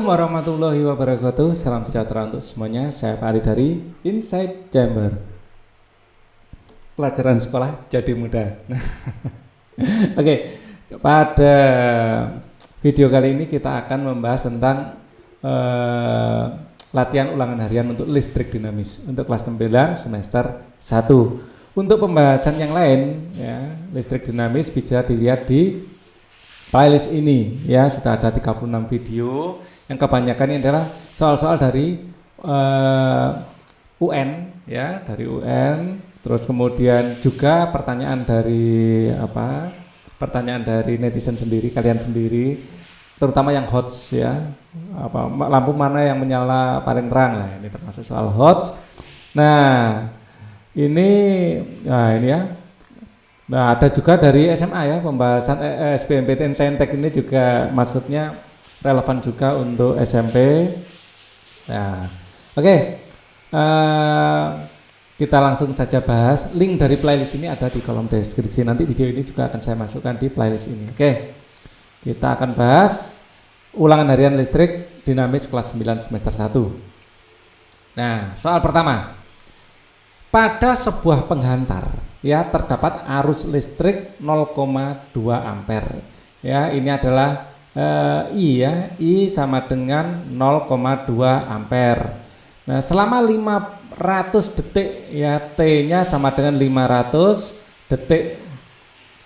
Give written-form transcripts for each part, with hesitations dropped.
Warahmatullahi wabarakatuh. Salam sejahtera untuk semuanya. Saya Pak Ari dari Inside Chamber. Pelajaran sekolah jadi mudah. Oke, pada video kali ini kita akan membahas tentang latihan ulangan harian untuk listrik dinamis untuk kelas 9 semester 1. Untuk pembahasan yang lain, ya, listrik dinamis bisa dilihat di playlist ini, ya. Sudah ada 36 video. Yang kebanyakan ini adalah soal-soal dari UN, ya, dari UN. Terus kemudian juga pertanyaan dari pertanyaan dari netizen sendiri, kalian sendiri, terutama yang HOTS, ya. Lampu mana yang menyala paling terang, lah, ini termasuk soal HOTS. Nah, ini ya. Nah, ada juga dari SMA, ya, pembahasan SBMPTN Saintek ini juga maksudnya relevan juga untuk SMP. Nah, oke. Kita langsung saja bahas. Link dari playlist ini ada di kolom deskripsi. Nanti video ini juga akan saya masukkan di playlist ini. Oke. Kita akan bahas ulangan harian listrik dinamis kelas 9 semester 1. Nah, soal pertama. Pada sebuah penghantar, ya, terdapat arus listrik 0,2 ampere. Ya, ini adalah I, ya, I sama dengan 0,2 ampere. Nah, selama 500 detik, ya, T-nya sama dengan 500 detik.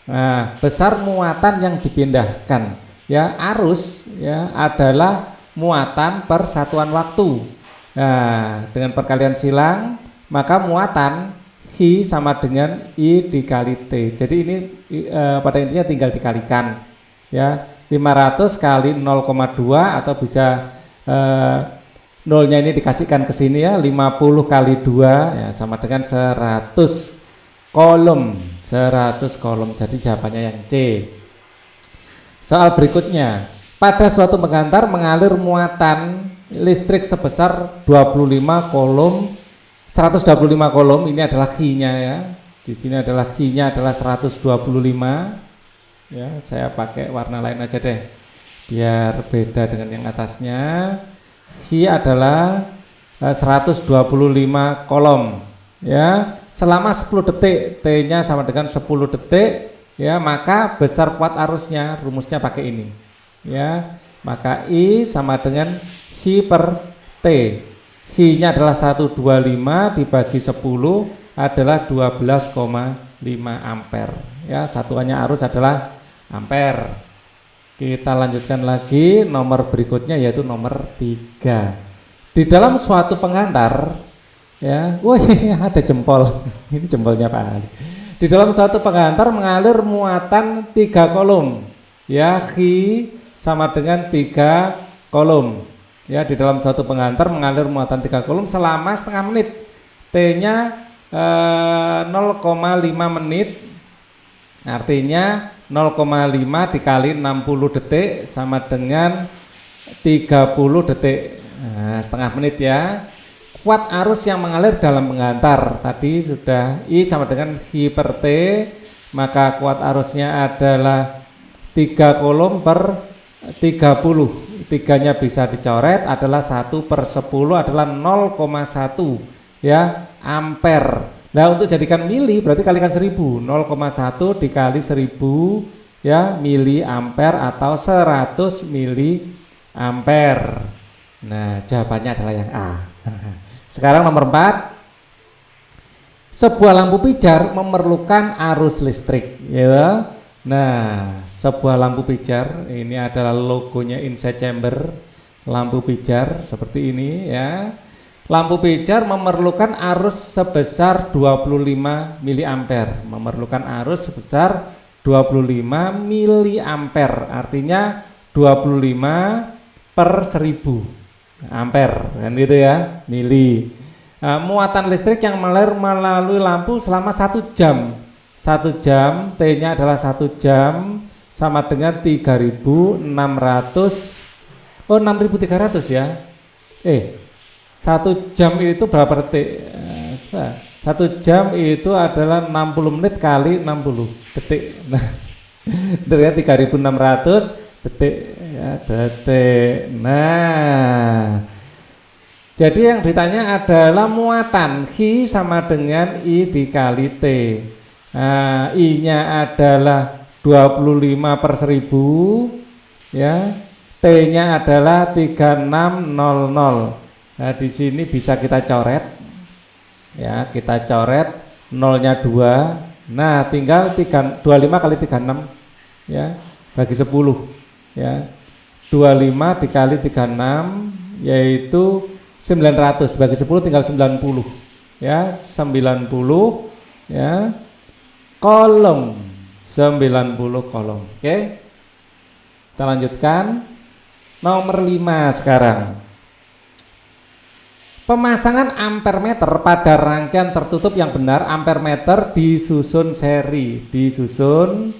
Nah, besar muatan yang dipindahkan, ya, arus, ya, adalah muatan per satuan waktu. Nah, dengan perkalian silang, maka muatan I sama dengan I dikali T. Jadi ini pada intinya tinggal dikalikan, ya. 500 kali 0,2 atau bisa nolnya ini dikasihkan ke sini, ya, 50 kali 2, ya, sama dengan 100 kolom. 100 kolom. Jadi jawabannya yang C. Soal berikutnya, pada suatu penghantar mengalir muatan listrik sebesar 25 kolom, 125 kolom. Ini adalah Q-nya, ya. Di sini adalah Q-nya adalah 125. Ya, saya pakai warna lain aja deh, biar beda dengan yang atasnya. Q adalah 125 kolom, ya. Selama 10 detik, T-nya sama dengan 10 detik, ya, maka besar kuat arusnya, rumusnya pakai ini, ya. Maka I sama dengan Q per T. Q-nya adalah 125 dibagi 10 adalah 12,5 ampere. Ya, satuannya arus adalah ampere. Kita lanjutkan lagi nomor berikutnya, yaitu nomor 3. Di dalam suatu penghantar, ya, wih, ada jempol. Ini jempolnya Pak Ali. Di dalam suatu penghantar mengalir muatan 3 kolom, ya, Q sama dengan 3 kolom. Ya, di dalam suatu penghantar mengalir muatan 3 kolom selama setengah menit. T-nya 0,5 menit. Artinya 0,5 dikali 60 detik sama dengan 30 detik. Nah, setengah menit, ya. Kuat arus yang mengalir dalam penghantar tadi sudah I sama dengan Q per T, maka kuat arusnya adalah 3 kolom per 30. 3-nya bisa dicoret, adalah 1 per 10 adalah 0,1, ya, ampere. Nah, untuk jadikan mili berarti kalikan 1000. 0,1 dikali 1000, ya, mili ampere atau 100 mili ampere. Nah, jawabannya adalah yang A. Sekarang nomor 4. Sebuah lampu pijar memerlukan arus listrik, ya. Nah, sebuah lampu pijar, ini adalah logonya Inside Chamber, lampu pijar seperti ini, ya. Lampu pijar memerlukan arus sebesar 25 miliampere, memerlukan arus sebesar 25 miliampere, artinya 25 per 1000 ampere, kan gitu, ya, mili. Muatan listrik yang mengalir melalui lampu selama 1 jam. 1 jam, T-nya adalah 1 jam sama dengan 3.600, 6.300, ya. 1 jam itu berapa detik? 1 jam itu adalah 60 menit kali 60 detik. Nah, dari 3.600 detik, ya, detik. Nah, jadi yang ditanya adalah muatan I sama dengan I dikali T. Nah, I-nya adalah 25/1000, ya. T-nya adalah 3600. Nah, di sini bisa kita coret, ya, kita coret nolnya 2. Nah, tinggal 25 kali 36, ya, bagi 10, ya. 25 dikali 36 yaitu 900, bagi 10 tinggal 90, ya, 90, ya, kolom, 90 kolom. Oke, kita lanjutkan nomor 5 sekarang. Pemasangan ampermeter pada rangkaian tertutup yang benar. Ampermeter disusun seri, disusun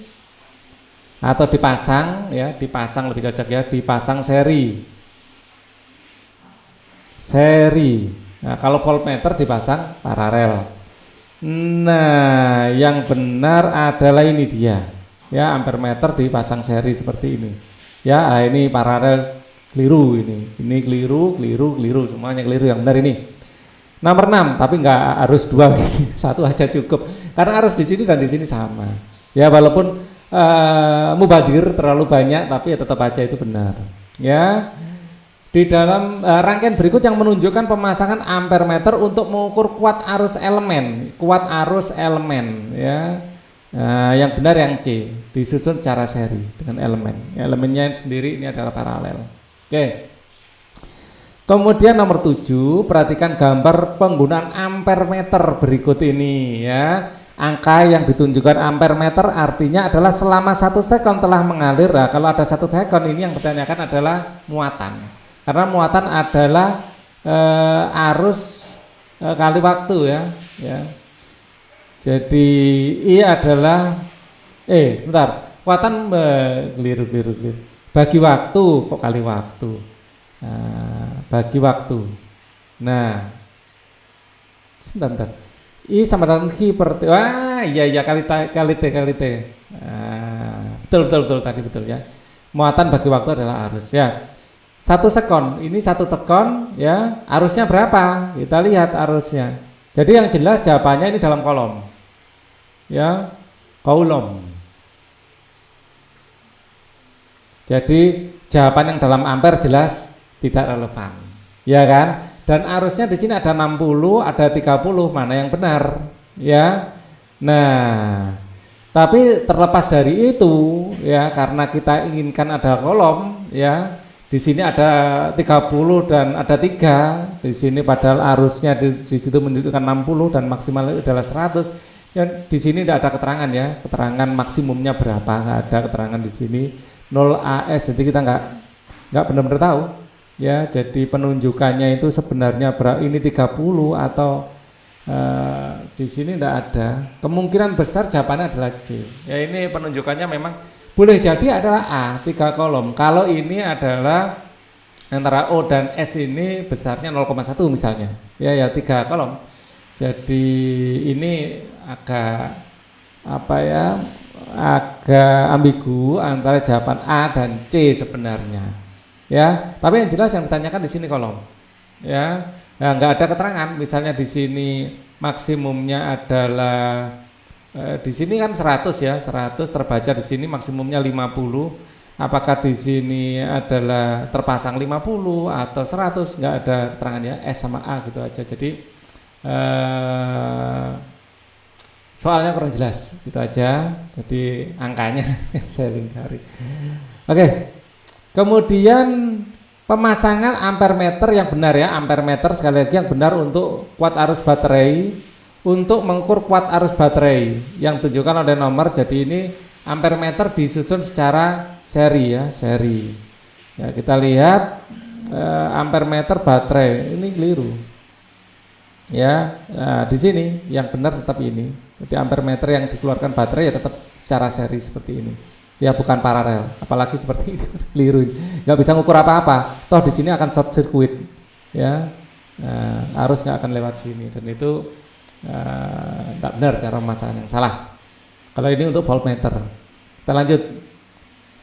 atau dipasang, ya, dipasang lebih cocok, ya, dipasang seri. Nah, kalau voltmeter dipasang paralel. Nah, yang benar adalah ini dia, ya, ampermeter dipasang seri seperti ini, ya. Ini paralel, keliru, ini keliru, semuanya keliru. Yang benar ini nomor 6, tapi nggak harus 2, satu aja cukup, karena harus di sini dan di sini sama, ya, walaupun mubadir terlalu banyak, tapi ya tetap aja itu benar, ya. Di dalam rangkaian berikut yang menunjukkan pemasangan ampermeter untuk mengukur kuat arus elemen, ya. Nah, yang benar yang C, disusun secara seri dengan elemennya sendiri ini adalah paralel. Oke. Kemudian nomor 7, perhatikan gambar penggunaan ampermeter berikut ini, ya. Angka yang ditunjukkan ampermeter artinya adalah selama 1 sekon telah mengalir. Nah, kalau ada 1 sekon, ini yang ditanyakan adalah muatan. Karena muatan adalah arus kali waktu, ya. Jadi I adalah sebentar, muatan keliru. Bagi waktu, kok kali waktu. Bagi waktu. Nah, sebentar. I sama dengan Q per T. Iya kali T. Betul tadi, betul, ya. Muatan bagi waktu adalah arus, ya. 1 sekon, ini 1 sekon, ya. Arusnya berapa? Kita lihat arusnya. Jadi yang jelas jawabannya ini dalam kolom, ya, kolom. Jadi jawaban yang dalam ampere jelas tidak relevan, ya kan? Dan arusnya di sini ada 60, ada 30, mana yang benar, ya? Nah, tapi terlepas dari itu, ya, karena kita inginkan ada kolom, ya. Di sini ada 30 dan ada 3. Di sini padahal arusnya di situ menunjukkan 60 dan maksimal adalah 100. Ya, di sini tidak ada keterangan, ya, keterangan maksimumnya berapa, nggak ada keterangan di sini. 0 AS, jadi kita nggak benar-benar tahu, ya. Jadi penunjukannya itu sebenarnya ini 30 atau di sini tidak ada. Kemungkinan besar jawabannya adalah C. Ya, ini penunjukannya memang boleh jadi adalah A, 3 kolom. Kalau ini adalah antara O dan S ini besarnya 0,1 misalnya, ya 3 kolom. Jadi ini agak agak ambigu antara jawaban A dan C sebenarnya, ya. Tapi yang jelas yang ditanyakan di sini kolom, ya. Nah, nggak ada keterangan, misalnya di sini maksimumnya adalah di sini kan 100, ya, 100 terbaca di sini maksimumnya 50. Apakah di sini adalah terpasang 50 atau 100? Nggak ada keterangan, ya. S sama A gitu aja. Jadi soalnya kurang jelas, gitu aja. Jadi angkanya yang saya lingkari. Oke. Kemudian pemasangan ampermeter yang benar, ya. Ampermeter sekali lagi yang benar untuk kuat arus baterai. Untuk mengukur kuat arus baterai yang tunjukkan oleh nomor. Jadi ini ampermeter disusun secara seri, ya, seri. Ya, kita lihat ampermeter baterai ini keliru, ya. Nah, di sini yang benar tetap ini. Jadi ampermeter yang dikeluarkan baterai ya tetap secara seri seperti ini, ya, bukan paralel. Apalagi seperti ini keliru, nggak bisa ngukur apa-apa. Toh di sini akan short circuit, ya. Arus nggak akan lewat sini, dan itu tidak benar cara pemasangan, yang salah. Kalau ini untuk voltmeter. Kita lanjut.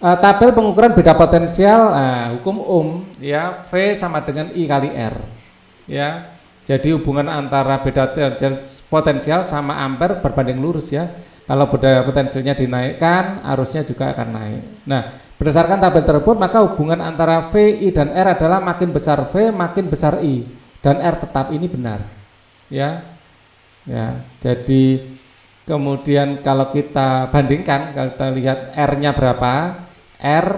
tabel pengukuran beda potensial, hukum ya, V sama dengan I kali R ya. Jadi hubungan antara beda potensial sama ampere berbanding lurus ya. Kalau beda potensialnya dinaikkan, arusnya juga akan naik. Nah, berdasarkan tabel tersebut maka hubungan antara V, I dan R adalah makin besar V makin besar I, dan R tetap, ini benar ya. Ya, jadi kemudian kalau kita bandingkan, kalau kita lihat R-nya berapa, R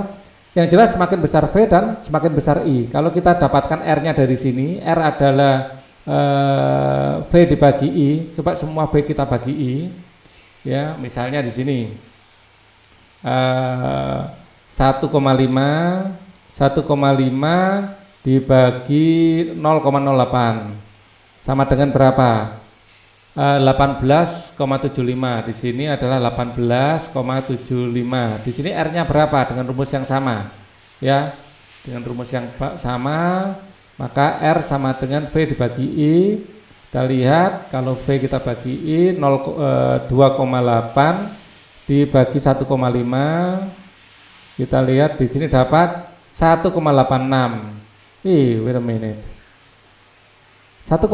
yang jelas semakin besar V dan semakin besar I. Kalau kita dapatkan R-nya dari sini, R adalah V dibagi I. Coba semua V kita bagi I. Ya, misalnya di sini 1,5 dibagi 0,08 sama dengan berapa? 18,75. Di sini adalah 18,75. Di sini R-nya berapa dengan rumus yang sama? Ya, dengan rumus yang sama, maka R sama dengan V dibagi I. Kita lihat kalau V kita bagi I 2,8 dibagi 1,5. Kita lihat di sini dapat 1,86. Wait a minute. 1,86.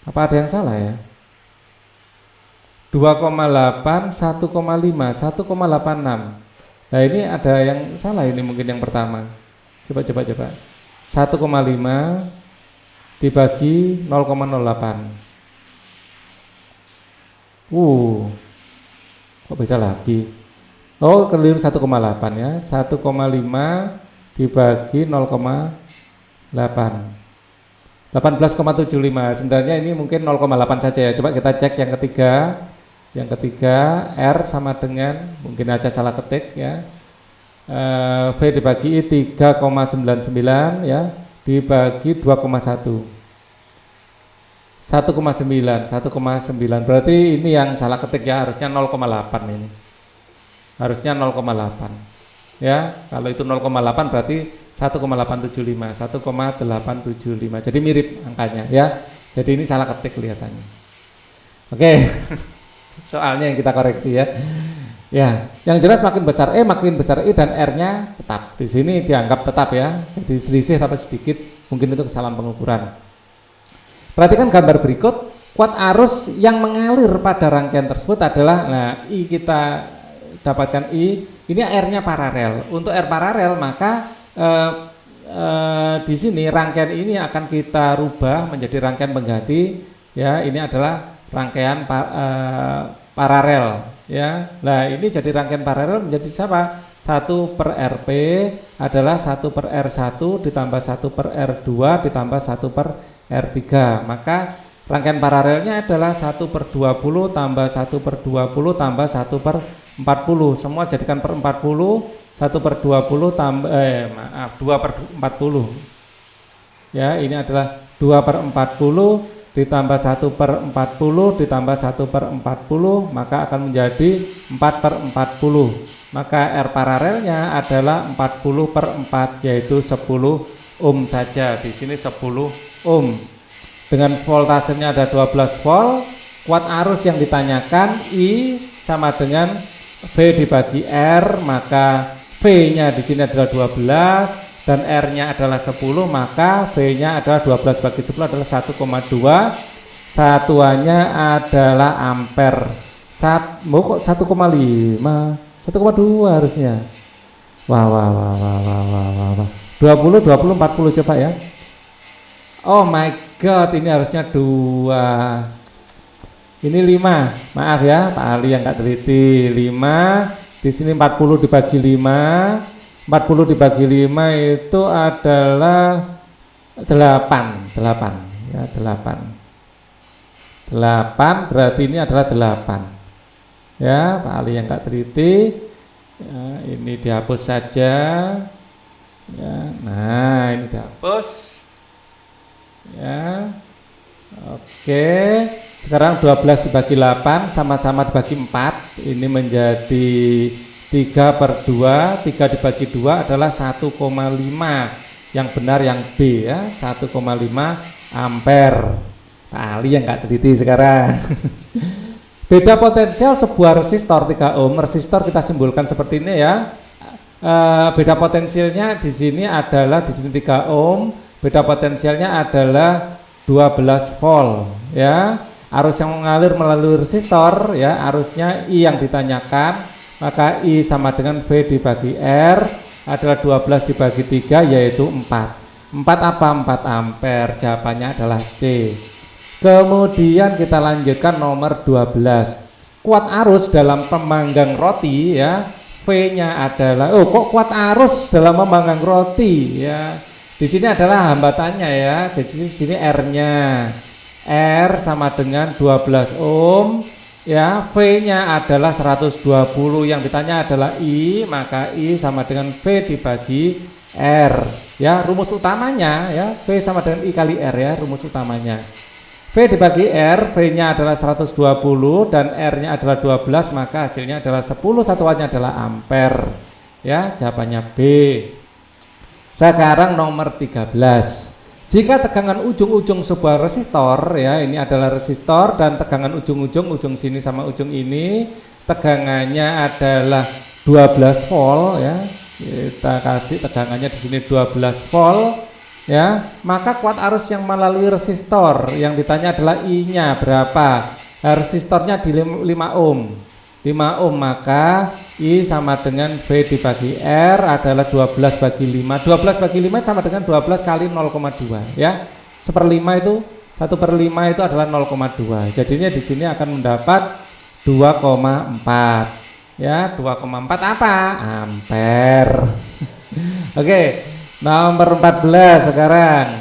Apa ada yang salah ya? 2,8, 1,5, 1,86. Nah ini ada yang salah, ini mungkin yang pertama. Coba. 1,5 dibagi 0,08. Kok beda lagi? Oh, keliru 1,8 ya. 1,5 dibagi 0,8. 18,75. Sebenarnya ini mungkin 0,8 saja ya. Coba kita cek yang ketiga. Yang ketiga R sama dengan, mungkin aja salah ketik ya, V dibagi I 3,99 ya, dibagi 2,1. 1,9. Berarti ini yang salah ketik ya, harusnya 0,8 ini. Harusnya 0,8. Ya, kalau itu 0,8 berarti 1,875, 1,875. Jadi mirip angkanya ya. Jadi ini salah ketik kelihatannya. Oke. Soalnya yang kita koreksi ya. Ya, yang jelas makin besar E, makin besar I dan R-nya tetap. Di sini dianggap tetap ya. Jadi selisih tapi sedikit, mungkin itu kesalahan pengukuran. Perhatikan gambar berikut. Kuat arus yang mengalir pada rangkaian tersebut adalah, nah, I kita dapatkan I, ini R-nya paralel. Untuk R paralel maka di sini rangkaian ini akan kita rubah menjadi rangkaian pengganti ya. Ini adalah rangkaian paralel ya. Nah, ini jadi rangkaian paralel menjadi siapa? 1/RP adalah 1/R1 ditambah 1/R2 ditambah 1/R3. Maka rangkaian paralelnya adalah 1/20 tambah 1/20 tambah 1/40. Semua jadikan per 40. 1/20 tambah 2/40. Ya, ini adalah 2/40 ditambah 1/40 ditambah 1/40, maka akan menjadi 4/40. Maka R paralelnya adalah 40/4, yaitu 10 ohm saja. Di sini 10 ohm. Dengan voltasenya ada 12 volt. Kuat arus yang ditanyakan I sama dengan V dibagi R, maka V-nya di sini adalah 12 dan R-nya adalah 10, maka V-nya adalah 12 bagi 10 adalah 1,2. Satuannya adalah ampere. Kok 1,5? 1,2 harusnya. Wah. 20, 40 coba ya. Oh my god, ini harusnya 2. Ini 5. Maaf ya, Pak Ali yang nggak teliti. 5. Di sini 40 dibagi 5. 40 dibagi 5 itu adalah 8 ya, 8 berarti ini adalah 8 ya. Pak Ali yang nggak teliti ya, ini dihapus saja ya. Nah, ini dihapus ya. Oke, sekarang 12 dibagi 8 sama-sama dibagi 4, ini menjadi 3/2. 3 dibagi 2 adalah 1,5. Yang benar yang B ya, 1,5 ampere. Pak Ali yang nggak teliti sekarang. Beda potensial sebuah resistor 3 ohm. Resistor kita simbolkan seperti ini ya. Beda potensialnya di sini adalah di sini 3 ohm. Beda potensialnya adalah 12 volt ya. Arus yang mengalir melalui resistor ya, arusnya I yang ditanyakan, maka I sama dengan V dibagi R adalah 12 dibagi 3 yaitu 4. 4 apa? 4 ampere. Jawabannya adalah C. Kemudian kita lanjutkan nomor 12. Kuat arus dalam pemanggang roti ya, V-nya adalah kok kuat arus dalam pemanggang roti ya. Di sini adalah hambatannya ya. Jadi di sini R-nya. R sama dengan 12 ohm ya, V-nya adalah 120, yang ditanya adalah I, maka I sama dengan V dibagi R ya. Rumus utamanya ya, V sama dengan I kali R ya, rumus utamanya. V dibagi R, V-nya adalah 120 dan R-nya adalah 12, maka hasilnya adalah 10, satuannya adalah ampere ya. Jawabannya B. Sekarang nomor 13. Jika tegangan ujung-ujung sebuah resistor ya, ini adalah resistor dan tegangan ujung sini sama ujung ini, tegangannya adalah 12 volt ya. Kita kasih tegangannya di sini 12 volt ya. Maka kuat arus yang melalui resistor yang ditanya adalah I-nya berapa? Resistornya di 5 ohm. 5 ohm, maka I sama dengan V dibagi R adalah 12 bagi 5. 12 bagi 5 sama dengan 12 kali 0,2 ya. 1/5 itu 1/5 itu adalah 0,2. Jadinya di sini akan mendapat 2,4 ya. 2,4 apa? Ampere. Oke, nomor 14 sekarang.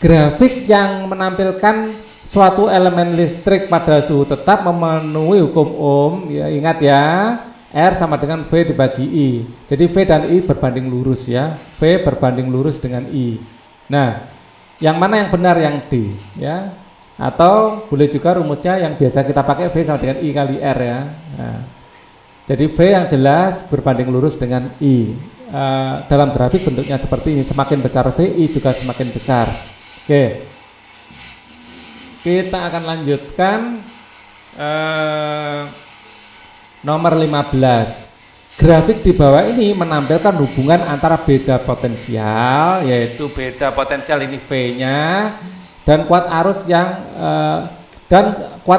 Grafik yang menampilkan suatu elemen listrik pada suhu tetap memenuhi hukum Ohm ya, ingat ya, R sama dengan V dibagi I. Jadi V dan I berbanding lurus ya, V berbanding lurus dengan I. Nah, yang mana yang benar? Yang D ya, atau boleh juga rumusnya yang biasa kita pakai, V sama dengan I kali R ya. Nah, jadi V yang jelas berbanding lurus dengan I. Dalam grafik bentuknya seperti ini, semakin besar V, I juga semakin besar. Oke, kita akan lanjutkan nomor 15. Grafik di bawah ini menampilkan hubungan antara beda potensial, yaitu beda potensial ini V-nya, dan kuat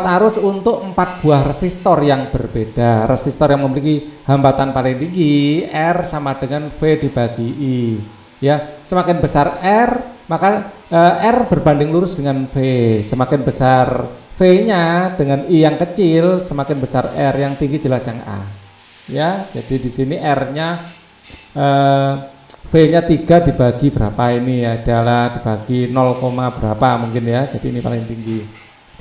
arus untuk 4 buah resistor yang berbeda. Resistor yang memiliki hambatan paling tinggi R sama dengan V dibagi I. Ya, semakin besar R, maka R berbanding lurus dengan V. Semakin besar V-nya dengan I yang kecil, semakin besar R, yang tinggi jelas yang A. Ya, jadi di sini R-nya V-nya 3 dibagi berapa ini ya? Adalah dibagi 0, berapa mungkin ya. Jadi ini paling tinggi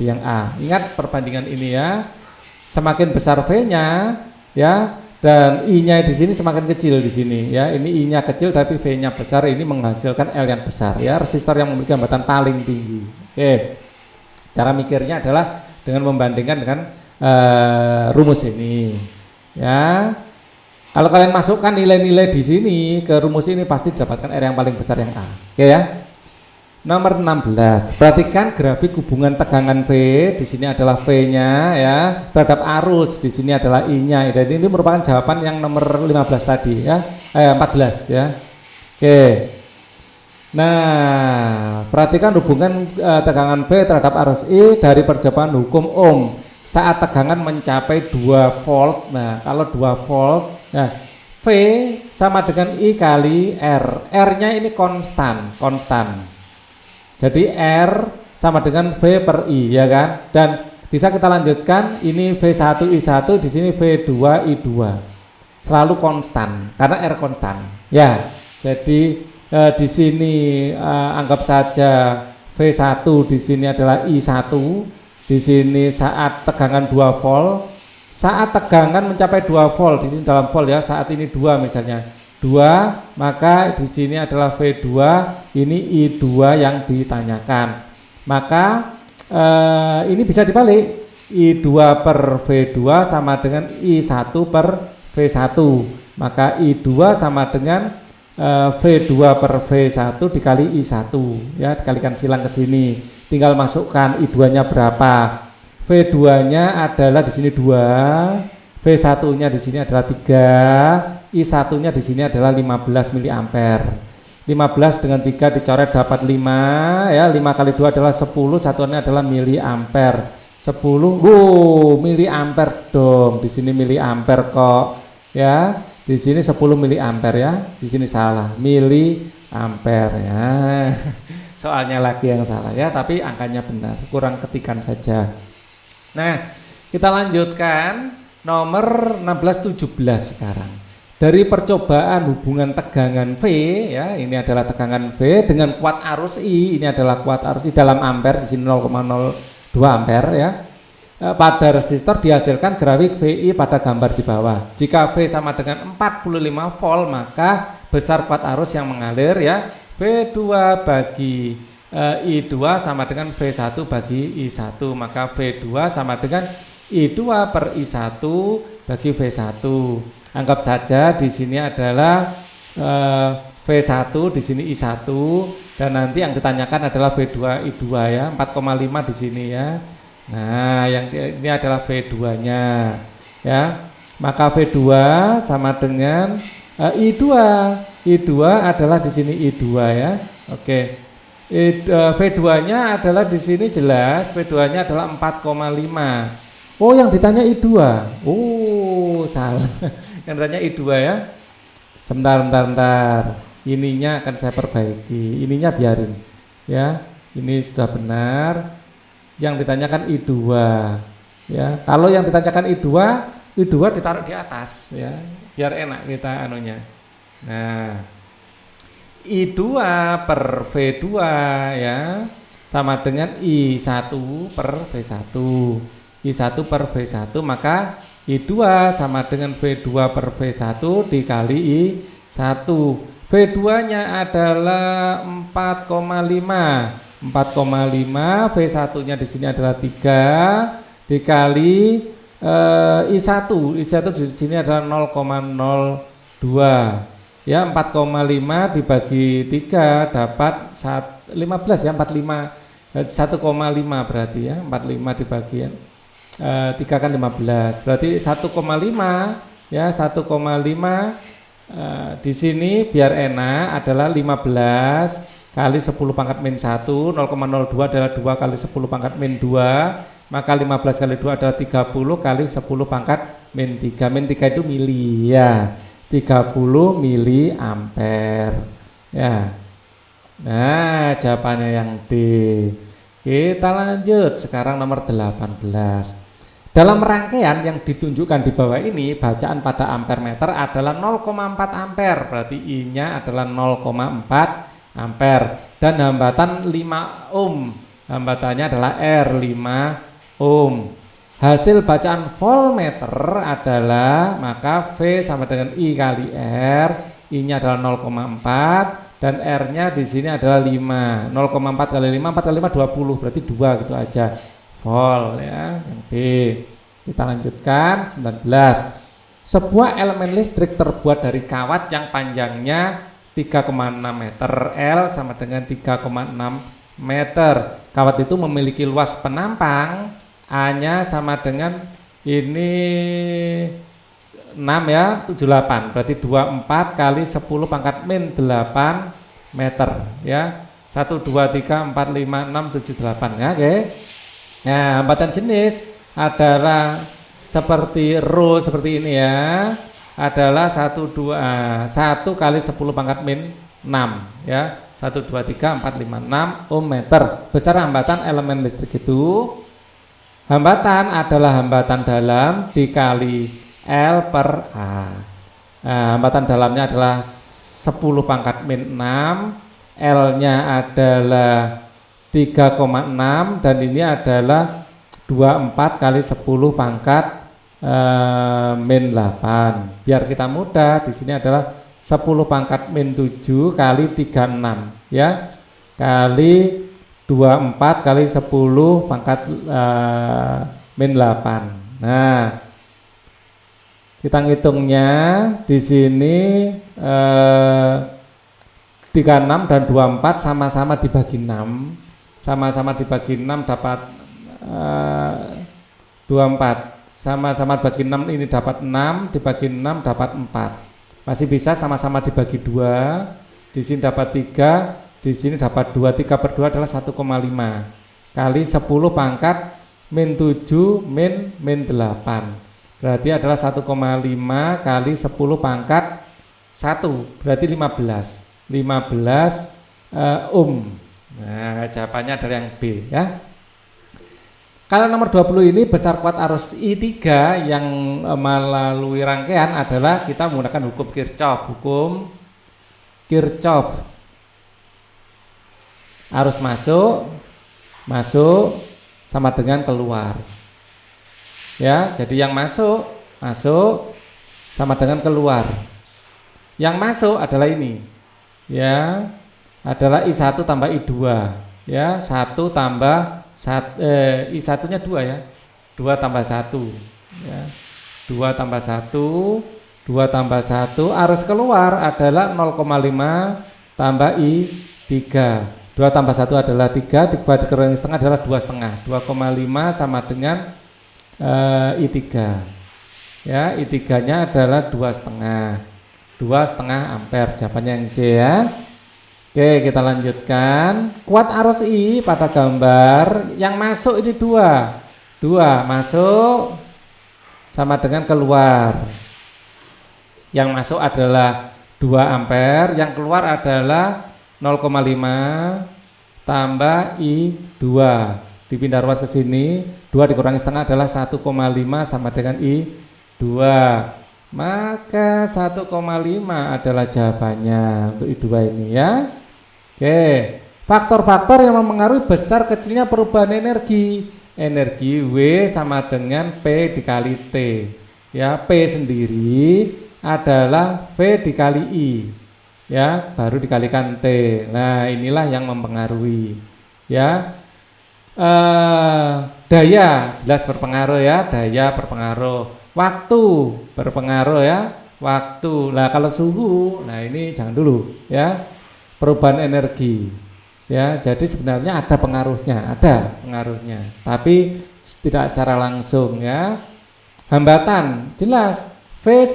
di yang A. Ingat perbandingan ini ya. Semakin besar V-nya ya, dan I-nya di sini semakin kecil di sini ya. Ini I-nya kecil tapi V-nya besar, ini menghasilkan L yang besar ya. Resistor yang memiliki hambatan paling tinggi. Oke. Cara mikirnya adalah dengan membandingkan dengan rumus ini. Ya. Kalau kalian masukkan nilai-nilai di sini ke rumus ini pasti didapatkan R yang paling besar yang A. Oke ya. Nomor 16. Perhatikan grafik hubungan tegangan V, di sini adalah V-nya ya, terhadap arus, di sini adalah I-nya. Dan ini merupakan jawaban yang nomor 15 tadi ya. 14 ya. Oke. Nah, perhatikan hubungan tegangan V terhadap arus I dari perjawaban hukum Ohm saat tegangan mencapai 2 volt. Nah, kalau 2 volt, nah V sama dengan I kali R. R-nya ini konstan. Jadi R sama dengan V per I ya kan. Dan bisa kita lanjutkan, ini V1 I1, di sini V2 I2. Selalu konstan karena R konstan. Ya. Jadi di sini anggap saja V1 di sini adalah I1. Di sini saat tegangan 2 volt. Saat tegangan mencapai 2 volt, di sini dalam volt ya, saat ini 2 misalnya. 2, maka di sini adalah V2, ini I2 yang ditanyakan. Maka ini bisa dibalik, I2 per V2 sama dengan I1 per V1. Maka I2 sama dengan V2 per V1 dikali I1 ya, dikalikan silang ke sini. Tinggal masukkan I2-nya berapa. V2-nya adalah di sini 2, V1-nya di sini adalah 3, I1-nya di sini adalah 15 mA. 15 dengan 3 dicoret dapat 5 ya, 5 kali 2 adalah 10, satuannya adalah miliampere. 10 miliampere dong. Di sini miliampere kok ya. Di sini 10 miliampere ya. Di sini salah, miliampere ya. Soalnya lagi yang salah ya, tapi angkanya benar, kurang ketikan saja. Nah, kita lanjutkan nomor 16-17 sekarang. Dari percobaan hubungan tegangan V ya, ini adalah tegangan V dengan kuat arus I, ini adalah kuat arus I dalam ampere, di sini 0,02 ampere ya. Pada resistor dihasilkan grafik VI pada gambar di bawah. Jika V sama dengan 45 volt, maka besar kuat arus yang mengalir ya. V2 bagi I2 sama dengan V1 bagi I1, maka V2 sama dengan I2 per I1 bagi V1. Anggap saja di sini adalah V1, di sini I1, dan nanti yang ditanyakan adalah V2 I2 ya, 4,5 di sini ya. Nah, yang ini adalah V2-nya ya. Maka V2 sama dengan I2. I2 adalah di sini I2 ya. Oke. V2-nya adalah di sini jelas, V2-nya adalah 4,5. Oh, yang ditanya I2. Oh, salah. Yang ditanya I2 ya. Sebentar. Ininya akan saya perbaiki. Ininya biarin. Ya. Ini sudah benar. Yang ditanyakan I2 ya. Kalau yang ditanyakan I2 ditaruh di atas ya, biar enak kita anunya. Nah, I2 per V2 ya sama dengan I1 per V1. I1 per V1, maka I2 sama dengan V2 per V1 dikali I1. V2-nya adalah 4,5. 4,5, V1-nya di sini adalah 3 dikali I1. I1 di sini adalah 0,02. Ya, 4,5 dibagi 3 dapat 15 ya, 45 1,5 berarti ya, 45 dibagi 3 kan 15. Berarti 1,5 ya, 1,5 di sini biar enak adalah 15 kali 10 pangkat min 1, 0,02 adalah 2 kali 10 pangkat min 2, maka 15 kali 2 adalah 30 kali 10 pangkat min 3. Min 3 itu mili ya, 30 miliampere ya. Nah, jawabannya yang D. Kita lanjut sekarang nomor 18. Dalam rangkaian yang ditunjukkan di bawah ini, bacaan pada ampere meter adalah 0,4 ampere, berarti I-nya adalah 0,4 ampere dan hambatan 5 ohm. Hambatannya adalah R5 ohm. Hasil bacaan voltmeter adalah, maka V sama dengan I kali R. I-nya adalah 0,4 dan R-nya di sini adalah 5. 0,4 kali 5, 4 kali 5 20, berarti 2 gitu aja. Volt ya, yang B. Kita lanjutkan 19. Sebuah elemen listrik terbuat dari kawat yang panjangnya 3,6 meter, L sama dengan 3,6 meter. Kawat itu memiliki luas penampang A-nya sama dengan ini 6 ya, 78. Berarti 24 kali 10 pangkat min 8 meter ya. 1 2 3 4 5 6 7 8 ya, oke. Nah, hambatan jenis adalah seperti rho seperti ini ya. Adalah 1 kali 10 pangkat min 6 ya, 1 2 3 4 5 6 ohm meter. Besar hambatan elemen listrik itu, hambatan adalah hambatan dalam dikali L per A. Nah, hambatan dalamnya adalah 10 pangkat min 6, L-nya adalah 3,6 dan ini adalah 24 kali 10 pangkat min 8. Biar kita mudah, di sini adalah 10 pangkat min 7 kali 36 ya, kali 24 kali 10 pangkat min 8. Nah, kita ngitungnya di sini 36 dan 24 sama-sama dibagi 6. Sama-sama dibagi 6 dapat 24. Sama-sama bagi 6 ini dapat 6, dibagi 6 dapat 4. Masih bisa sama-sama dibagi 2. Di sini dapat 3, di sini dapat 2. 3 per 2 adalah 1,5 kali 10 pangkat min 7 min 8. Berarti adalah 1,5 kali 10 pangkat 1. Berarti 15 ohm. Nah, jawabannya adalah yang B ya. Kalau nomor 20 ini besar kuat arus I3 yang melalui rangkaian adalah kita menggunakan hukum Kirchhoff. Hukum Kirchhoff. Arus masuk sama dengan keluar. Ya, jadi yang masuk sama dengan keluar. Yang masuk adalah ini. Ya, adalah I1 tambah I2. Ya, 1 tambah I1-nya 2 ya. 2 tambah 1 ya. 2 tambah 1, 2 tambah 1, arus keluar adalah 0,5 tambah I3. 2 tambah 1 adalah 3, dikurangi setengah adalah 2,5. 2,5 sama dengan I3. Ya, I3-nya adalah 2,5. 2,5 ampere. Jawabannya yang C ya. Oke, kita lanjutkan. Kuat arus I pada gambar yang masuk ini 2. 2 masuk sama dengan keluar. Yang masuk adalah 2 ampere, yang keluar adalah 0,5 tambah I2. Dipindah ruas ke sini, 2 dikurangi setengah adalah 1,5 sama dengan I2. Maka 1,5 adalah jawabannya untuk I2 ini ya. Oke, faktor-faktor yang mempengaruhi besar kecilnya perubahan energi. Energi W sama dengan P dikali T. Ya, P sendiri adalah V dikali I. Ya, baru dikalikan T. Nah, inilah yang mempengaruhi. Ya, daya jelas berpengaruh ya, daya berpengaruh. Waktu berpengaruh ya, waktu. Nah, kalau suhu, nah ini jangan dulu ya. Perubahan energi ya, jadi sebenarnya ada pengaruhnya, tapi tidak secara langsung ya. Hambatan jelas V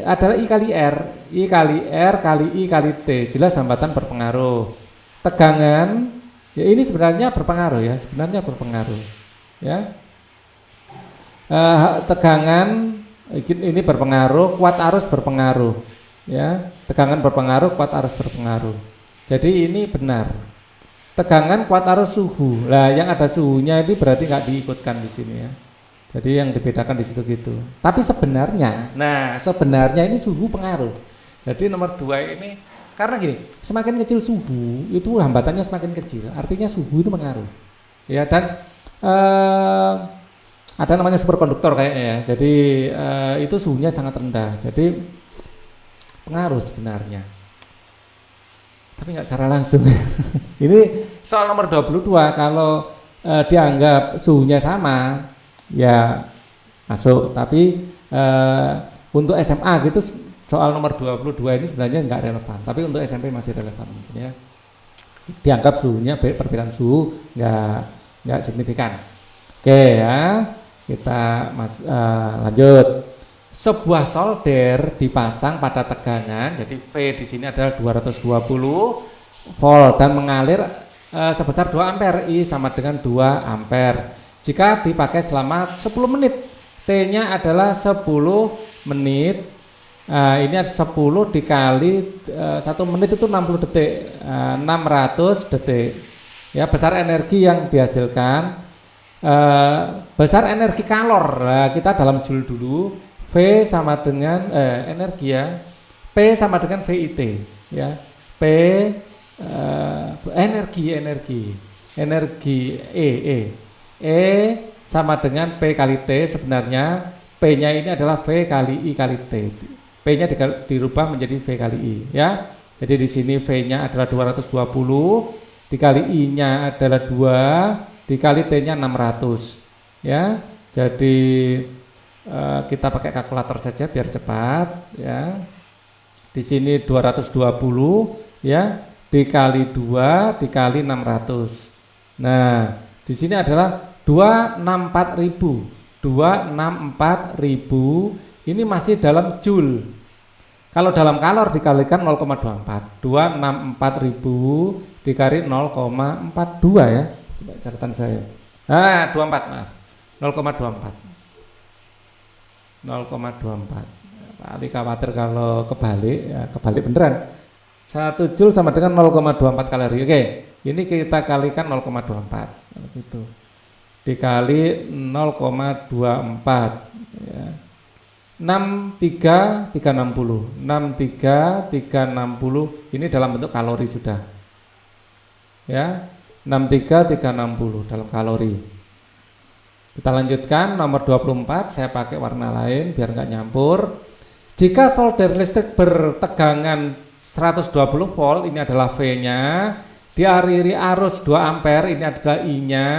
adalah I kali R kali I kali T, jelas hambatan berpengaruh. Tegangan ya, ini sebenarnya berpengaruh ya, ya. Tegangan ini berpengaruh, kuat arus berpengaruh ya, tegangan berpengaruh, kuat arus berpengaruh. Jadi ini benar. Tegangan, kuat arus, suhu. Lah yang ada suhunya ini berarti nggak diikutkan di sini ya. Jadi yang dibedakan di situ gitu. Tapi sebenarnya, ini suhu pengaruh. Jadi nomor 2 ini karena gini, semakin kecil suhu itu hambatannya semakin kecil. Artinya suhu itu pengaruh. Ya, dan ada namanya superkonduktor kayaknya ya. Jadi itu suhunya sangat rendah. Jadi pengaruh sebenarnya. Tapi nggak secara langsung. Ini soal nomor 22, kalau dianggap suhunya sama ya masuk, tapi untuk SMA gitu soal nomor 22 ini sebenarnya nggak relevan, tapi untuk SMP masih relevan ya. Dianggap suhunya, perbedaan suhu nggak signifikan. Oke ya, kita lanjut. Sebuah solder dipasang pada tegangan, jadi V di sini adalah 220 volt dan mengalir sebesar 2 ampere, I sama dengan 2 ampere. Jika dipakai selama 10 menit, T-nya adalah 10 menit. Ini ada 10 dikali 1 menit itu 60 detik, 600 detik. Ya, besar energi yang dihasilkan, besar energi kalor. Kita dalam joule dulu. V sama dengan energi ya, P sama dengan VIT ya, P energi E sama dengan P kali T. Sebenarnya P nya ini adalah V kali I kali T, P nya dirubah menjadi V kali I ya. Jadi di sini V nya adalah 220 dikali I nya adalah 2 dikali T nya 600 ya. Jadi kita pakai kalkulator saja biar cepat ya. Di sini 220 ya dikali 2 dikali 600. Nah, di sini adalah 264.000. 264.000 ini masih dalam joule. Kalau dalam kalor dikalikan 0,24. 264.000 dikali 0,42 ya. Coba catatan saya. 24 maaf. 0,24. 0,24. Paling khawatir kalau kebalik, ya kebalik beneran. 1 joule sama dengan 0,24 kalori. Oke, ini kita kalikan 0,24 gitu. Dikali 0,24 ya. 63.360. 63.360 ini dalam bentuk kalori sudah. Ya, 63.360 dalam kalori. Kita lanjutkan nomor 24, saya pakai warna lain biar nggak nyampur. Jika solder listrik bertegangan 120 volt, ini adalah V-nya, dialiri arus 2 ampere, ini adalah I-nya,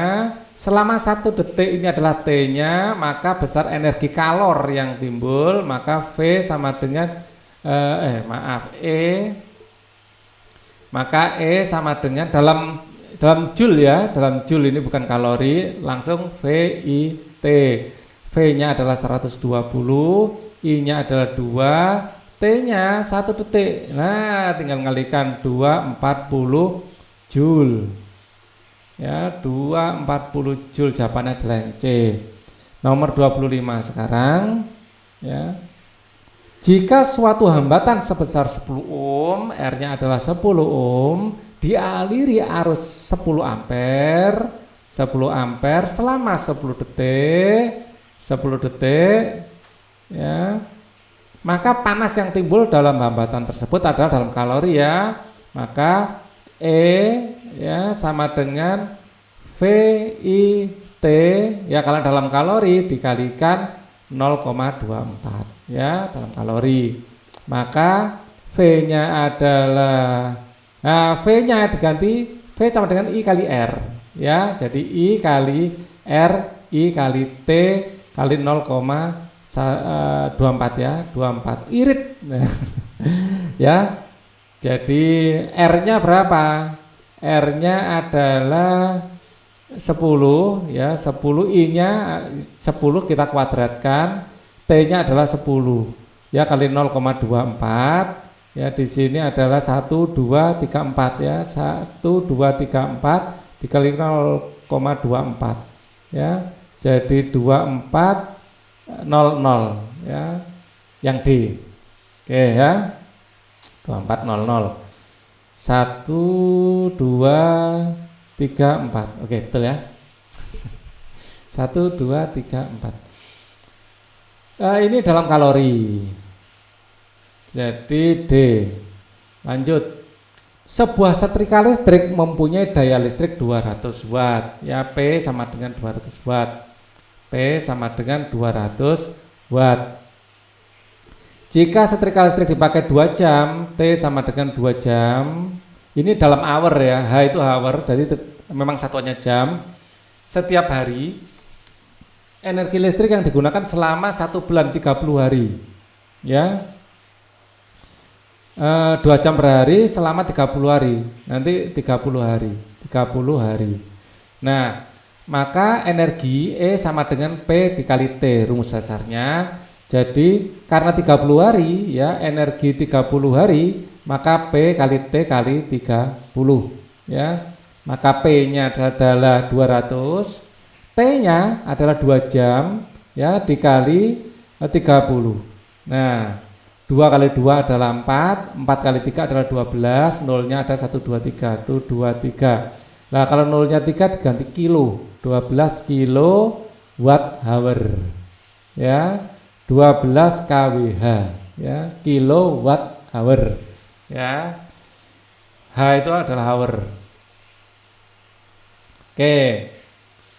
selama 1 detik ini adalah T-nya, maka besar energi kalor yang timbul, maka V sama dengan maka E sama dengan dalam joule ya, dalam joule ini bukan kalori, langsung VIT. V-nya adalah 120, I-nya adalah 2, T-nya 1 detik. Nah, tinggal ngalikan 240 joule. Ya, 240 joule, jawabannya adalah yang C. Nomor 25 sekarang ya. Jika suatu hambatan sebesar 10 ohm, R-nya adalah 10 ohm, dialiri arus 10 ampere selama 10 detik ya, maka panas yang timbul dalam hambatan tersebut adalah dalam kalori ya, maka E ya sama dengan VIT ya, kalau dalam kalori dikalikan 0,24 ya dalam kalori, maka V-nya adalah V-nya diganti V sama dengan I kali R ya, jadi I kali R, I kali T kali 0,24 ya, 24 irit ya. Jadi R-nya berapa? R-nya adalah 10 ya, 10, I-nya 10 kita kuadratkan, T-nya adalah 10 ya kali 0,24 ya, di sini adalah 1 2 3 4 ya, 1 2 3 4 dikali 0,24 ya, jadi 2400 ya yang D. Oke ya, 2400 1 2 3 4. Oke, betul ya. 1 2 3 4. Ini dalam kalori. Jadi D. Lanjut. Sebuah setrika listrik mempunyai daya listrik 200 watt. Ya, P sama dengan 200 watt. P sama dengan 200 watt. Jika setrika listrik dipakai 2 jam, T sama dengan 2 jam. Ini dalam hour ya, H itu hour, jadi memang satuannya jam. Setiap hari energi listrik yang digunakan selama 1 bulan 30 hari. Ya. 2 jam per hari selama 30 hari. Nanti 30 hari. Nah, maka energi E sama dengan P dikali T, rumus dasarnya. Jadi karena 30 hari ya, energi 30 hari, maka P kali T kali 30 ya. Maka P-nya adalah 200, T-nya adalah 2 jam ya dikali 30. Nah, 2 kali 2 adalah 4, 4 kali 3 adalah 12, nolnya ada 1 2 3, 1 2 3. Nah, kalau nolnya 3 diganti kilo, 12 kilo watt hour. Ya. 12 kWh ya, kilowatt hour ya. H itu adalah hour. Oke.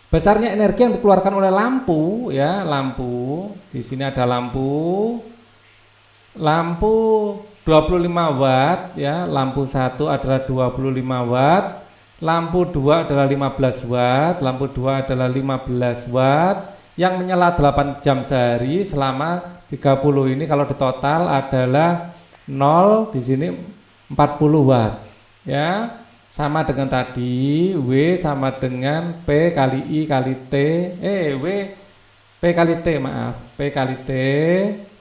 Besarnya energi yang dikeluarkan oleh lampu ya, lampu. Di sini ada lampu 25 watt ya, lampu 1 adalah 25 watt, lampu 2 adalah 15 watt, lampu 2 adalah 15 watt. Yang menyala 8 jam sehari selama 30 ini kalau ditotal adalah 0 di sini 40 watt ya, sama dengan tadi W sama dengan P kali I kali T, W P kali T, maaf, P kali T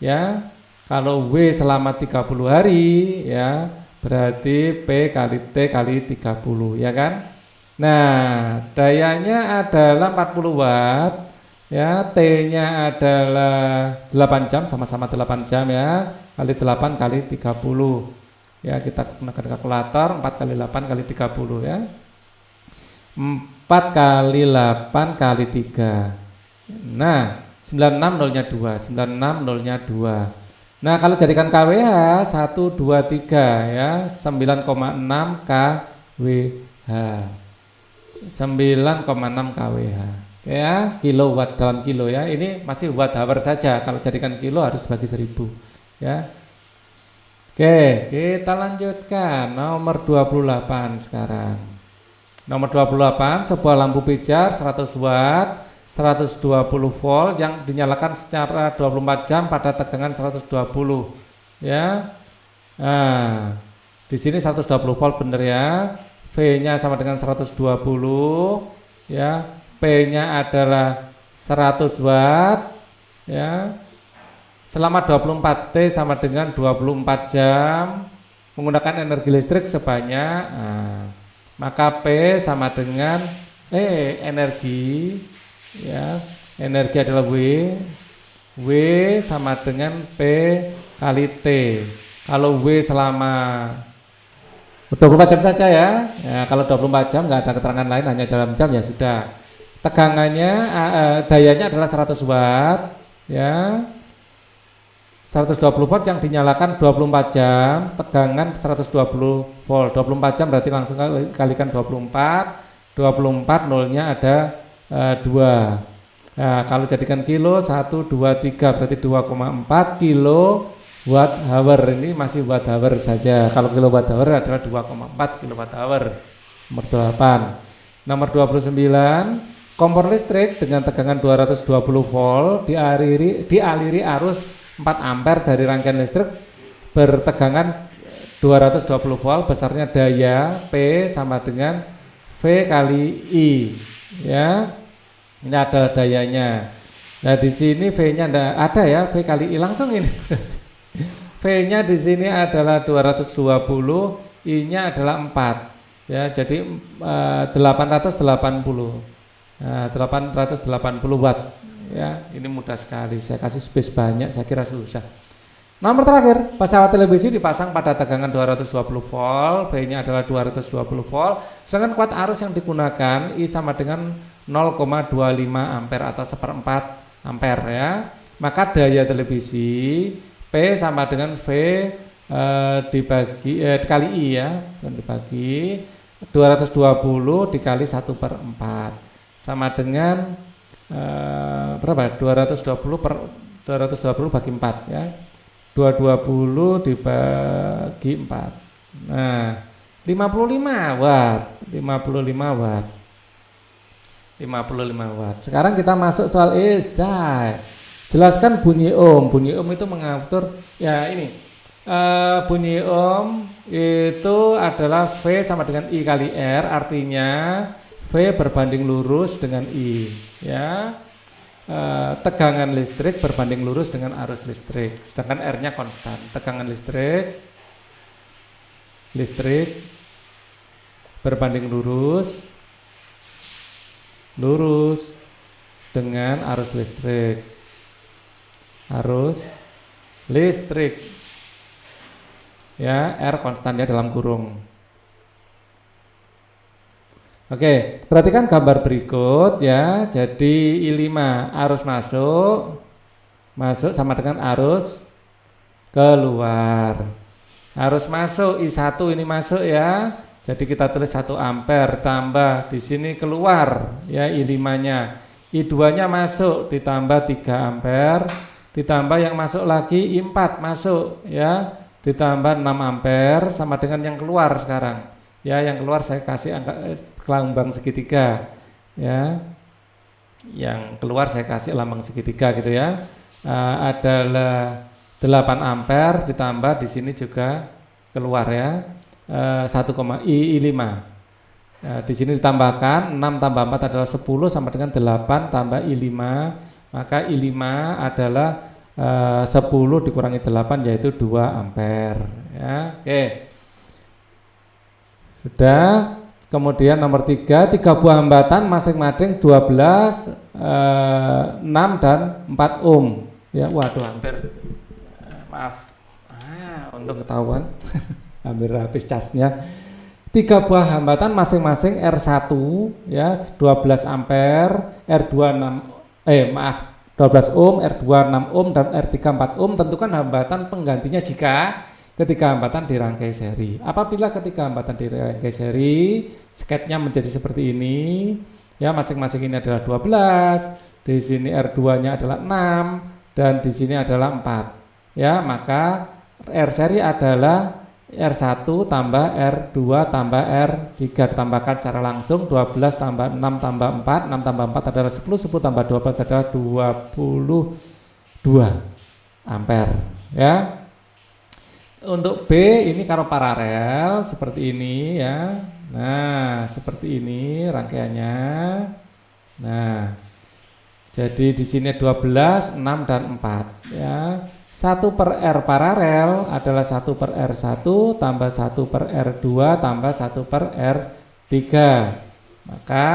ya. Kalau W selama 30 hari ya, berarti P kali T kali 30 ya kan. Nah, dayanya adalah 40 watt ya, T-nya adalah 8 jam, sama-sama 8 jam ya, kali 8 kali 30 ya, kita gunakan kalkulator, 4 kali 8 kali 30 ya, 4 kali 8 kali 3. Nah, 96 nolnya 2, 96 nolnya 2. Nah, kalau jadikan KWH 1, 2, 3 ya, 9,6 KWH, 9,6 KWH ya, kilowatt dalam kilo ya. Ini masih watt hour saja, kalau jadikan kilo harus bagi 1000 ya. Oke, kita lanjutkan nomor 28 sekarang. Nomor 28, sebuah lampu pijar 100 watt 120 volt yang dinyalakan secara 24 jam pada tegangan 120 ya. Nah, di sini 120 volt bener ya. V-nya sama dengan 120 ya. P-nya adalah 100 watt ya. Selama 24 T sama dengan 24 jam menggunakan energi listrik sebanyak, maka P sama dengan energi ya, energi adalah W sama dengan P kali T. Kalau W selama 24 jam saja ya, kalau 24 jam nggak ada keterangan lain, hanya dalam jam ya sudah. Tegangannya, dayanya adalah 100 watt ya, 120 volt yang dinyalakan 24 jam, tegangan 120 volt, 24 jam berarti langsung kalikan 24, 24 nolnya ada 2. Nah, kalau jadikan kilo 1, 2, 3 berarti 2,4 kilo watt hour. Ini masih watt hour saja. Kalau kilowatt hour adalah 2,4 kilowatt hour. Nomor 8. Nomor 29, kompor listrik dengan tegangan 220 volt dialiri arus 4 ampere dari rangkaian listrik bertegangan 220 volt, besarnya daya P sama dengan V kali I ya. Ini adalah dayanya. Nah, di sini V-nya ada ya, V kali I langsung ini. V-nya di sini adalah 220, I-nya adalah 4. Ya, jadi 880. Nah, 880 watt. Ya, ini mudah sekali. Saya kasih space banyak, saya kira susah. Nomor terakhir, pesawat televisi dipasang pada tegangan 220 volt, V-nya adalah 220 volt. Sedangkan kuat arus yang digunakan I sama dengan 0,25 ampere atau 1/4 ampere ya. Maka daya televisi P sama dengan V dikali I ya, dan dibagi 220 dikali 1/4 sama dengan berapa? 220 bagi 4 ya. 220 dibagi 4. Nah, 55 watt. 55 watt. 55 watt. Sekarang kita masuk soal esai. Jelaskan bunyi ohm. Bunyi ohm itu mengatur ya ini. Bunyi ohm itu adalah V sama dengan I kali R, artinya V berbanding lurus dengan I ya. Tegangan listrik berbanding lurus dengan arus listrik, sedangkan R-nya konstan. Tegangan listrik berbanding lurus dengan arus listrik. Ya, R konstan ya dalam kurung. Oke, perhatikan gambar berikut ya. Jadi I5 arus masuk sama dengan arus keluar. Arus masuk I1 ini masuk ya. Jadi kita tulis 1 ampere tambah di sini keluar ya I5-nya. I2-nya masuk ditambah 3 ampere, ditambah yang masuk lagi I4 masuk ya, ditambah 6 ampere sama dengan yang keluar sekarang. Ya, yang keluar saya kasih angka lambang segitiga ya. Yang keluar saya kasih lambang segitiga gitu ya. Adalah 8 ampere ditambah di sini juga keluar ya. 1,I5. Di sini ditambahkan 6 tambah 4 adalah 10 sama dengan 8 tambah I5. maka I5 adalah 10 dikurangi 8 yaitu 2 ampere ya. Oke. Sudah. Kemudian nomor 3 buah hambatan masing-masing 12, 6 dan 4 ohm ya. Waduh hampir maaf untung ketahuan hampir habis casnya. 3 buah hambatan masing-masing R1 ya 12 ampere, R2 12 ohm, R2 6 ohm dan R3 4 ohm. Tentukan hambatan penggantinya jika ketiga hambatan dirangkai seri. Apabila ketiga hambatan dirangkai seri, sketnya menjadi seperti ini. Ya, masing-masing ini adalah 12, di sini R2-nya adalah 6 dan di sini adalah 4. Ya, maka R seri adalah R1 tambah R2 tambah R3 ditambahkan secara langsung 12 tambah 6 tambah 4, 6 tambah 4 adalah 10, 10 tambah 12 adalah 22 ampere ya. Untuk B ini karo paralel seperti ini ya. Nah, seperti ini rangkaiannya. Nah, jadi di sini 12, 6 dan 4 ya. 1 per R paralel adalah 1 per R1 tambah 1 per R2 tambah 1 per R3. Maka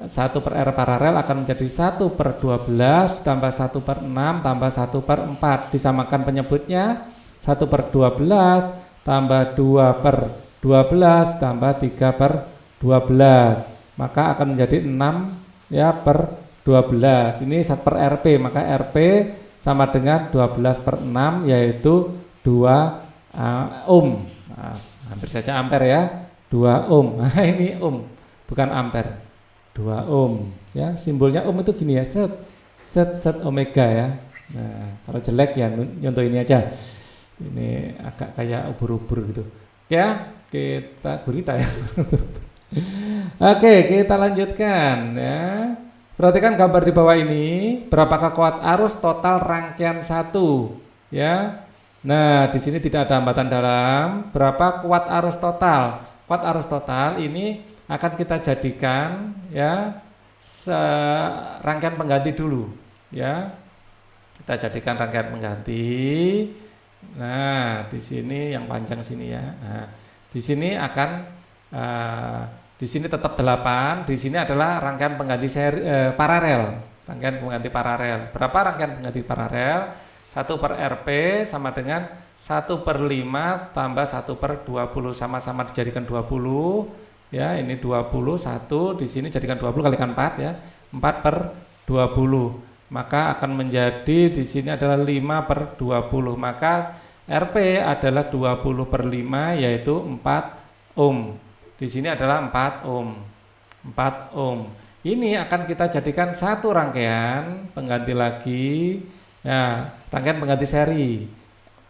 1 per R paralel akan menjadi 1 per 12 tambah 1 per 6 tambah 1 per 4. Disamakan penyebutnya 1 per 12 tambah 2 per 12 tambah 3 per 12. Maka akan menjadi 6 ya per 12. Ini 1 per RP, maka RP sama dengan 12 per 6 yaitu 2 ohm. Nah, hampir saja ampere ya. 2 ohm. Nah, ini ohm bukan ampere. 2 ohm ya. Simbolnya ohm itu gini ya, set omega ya. Nah, kalau jelek ya nyontoh ini aja. Ini agak kayak ubur-ubur gitu. Ya, kita gurita ya. Oke, kita lanjutkan ya. Perhatikan gambar di bawah ini, berapakah kuat arus total rangkaian 1 ya. Nah, di sini tidak ada hambatan dalam. Berapa kuat arus total? Kuat arus total ini akan kita jadikan ya rangkaian pengganti dulu ya. Kita jadikan rangkaian pengganti. Nah, di sini yang panjang sini ya. Nah, di sini akan di sini tetap 8, di sini adalah rangkaian pengganti paralel. Rangkaian pengganti paralel. Berapa rangkaian pengganti paralel? 1 per RP sama dengan 1 per 5 tambah 1 per 20. Sama-sama dijadikan 20. Ya, ini 20, 1, di sini jadikan 20 kalikan 4 ya. 4 per 20. Maka akan menjadi di sini adalah 5 per 20. Maka RP adalah 20 per 5 yaitu 4 ohm. Di sini adalah 4 ohm. 4 ohm. Ini akan kita jadikan satu rangkaian pengganti lagi. Ya, rangkaian pengganti seri.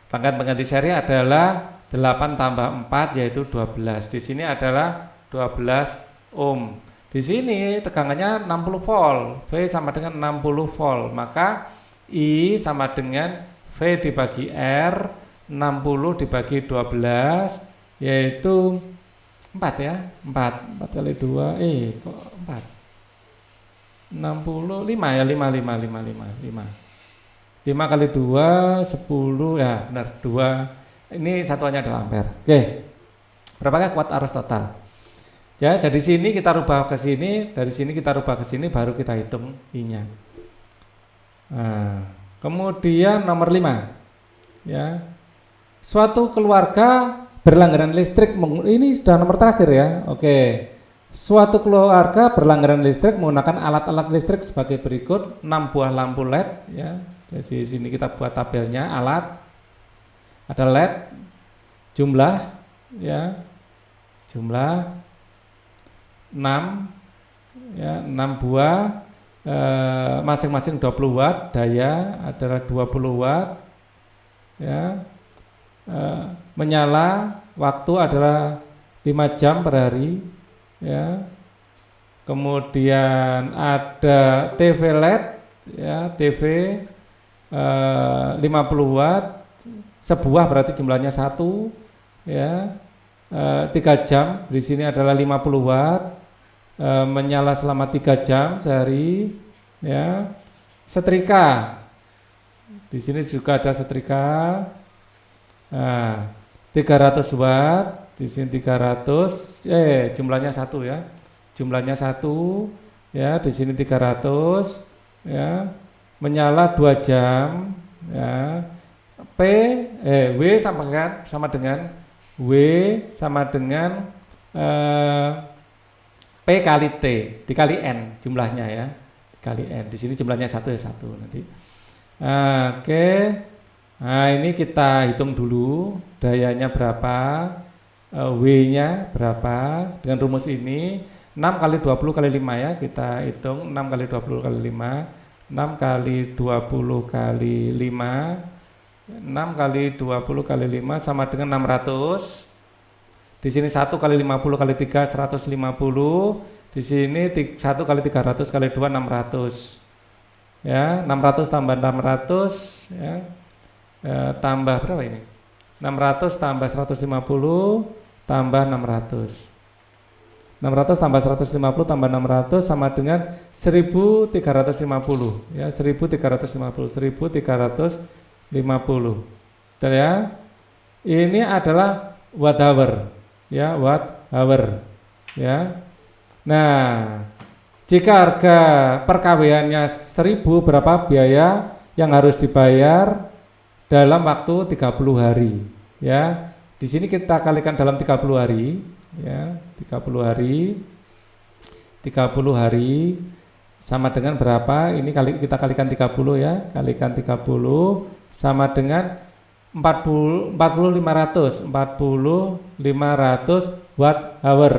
Rangkaian pengganti seri adalah 8 tambah 4 yaitu 12. Di sini adalah 12 ohm. Di sini tegangannya 60 volt. V sama dengan 60 volt. Maka I sama dengan V dibagi R 60 dibagi 12 yaitu 4 ya, 4 kali 2, kok 4 65 ya, 5 kali 2, 10 ya, benar, 2 ini satuannya adalah ampere. Oke, berapakah kuat arus total? Ya, jadi sini kita rubah ke sini, dari sini kita rubah ke sini, baru kita hitung I-nya. Nah, kemudian nomor 5 ya, suatu keluarga berlangganan listrik, ini sudah nomor terakhir ya. Oke. Suatu keluarga berlangganan listrik menggunakan alat-alat listrik sebagai berikut. 6 buah lampu LED ya. Jadi di sini kita buat tabelnya, alat ada LED, jumlah ya. Jumlah 6 ya, 6 buah masing-masing 20 watt, daya adalah 20 watt ya. Menyala waktu adalah 5 jam per hari ya. Kemudian ada TV LED ya, TV 50 watt sebuah, berarti jumlahnya 1 ya. 3 jam, di sini adalah 50 watt, menyala selama 3 jam sehari ya. Setrika. Di sini juga ada setrika. Nah, 300 watt, di sini 300, jumlahnya 1 ya. Jumlahnya 1 ya, di sini 300 ya. Menyala 2 jam ya. W sama dengan W sama dengan P kali T dikali N jumlahnya ya. Dikali N. Di sini jumlahnya 1 ya 1 nanti. Oke. Nah, ini kita hitung dulu dayanya berapa, W-nya berapa dengan rumus ini 6 kali 20 kali 5 ya, kita hitung 6 kali 20 kali 5, 6 kali 20 kali 5, 6 kali 20 kali 5 sama dengan 600. Di sini 1 kali 50 kali 3 150. Di sini 1 kali 300 kali 2 600. Ya, 600 tambah 600 ya. Tambah berapa ini? 600 tambah 150 tambah 600. 600 tambah 150 tambah 600 sama dengan 1350 ya, 1350. Betul ya? Ini adalah watt hour ya, watt hour ya. Nah, jika harga per kW-nya 1000, berapa biaya yang harus dibayar dalam waktu 30 hari ya. Di sini kita kalikan dalam 30 hari ya, 30 hari sama dengan berapa? Ini kita kalikan 30 ya, kalikan 30 sama dengan 40500 watt hour.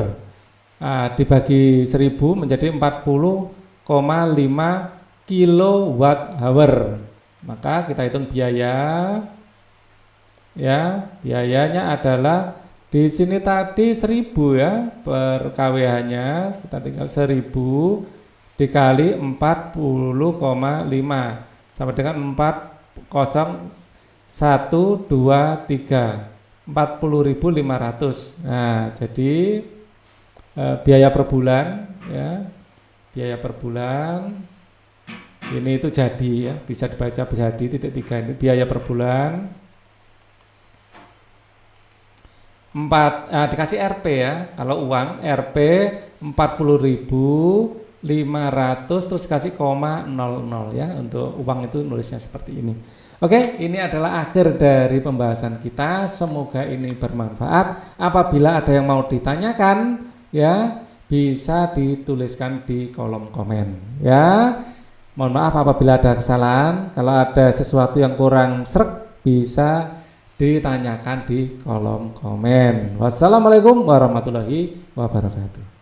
Nah, dibagi 1000 menjadi 40,5 kilowatt hour. Maka kita hitung biaya ya, biayanya adalah di sini tadi 1000 ya per kWh-nya, kita tinggal 1000 dikali 40,5 sama dengan 40123 40.500. Nah, jadi biaya per bulan ya, biaya per bulan ini itu jadi ya, bisa dibaca jadi titik 3 ini biaya per bulan 4 dikasih Rp ya. Kalau uang Rp 40.500 terus kasih 0,00 ya, untuk uang itu nulisnya seperti ini. Oke, ini adalah akhir dari pembahasan kita. Semoga ini bermanfaat. Apabila ada yang mau ditanyakan ya, bisa dituliskan di kolom komen ya. Mohon maaf apabila ada kesalahan. Kalau ada sesuatu yang kurang sreg, bisa ditanyakan di kolom komen. Wassalamualaikum warahmatullahi wabarakatuh.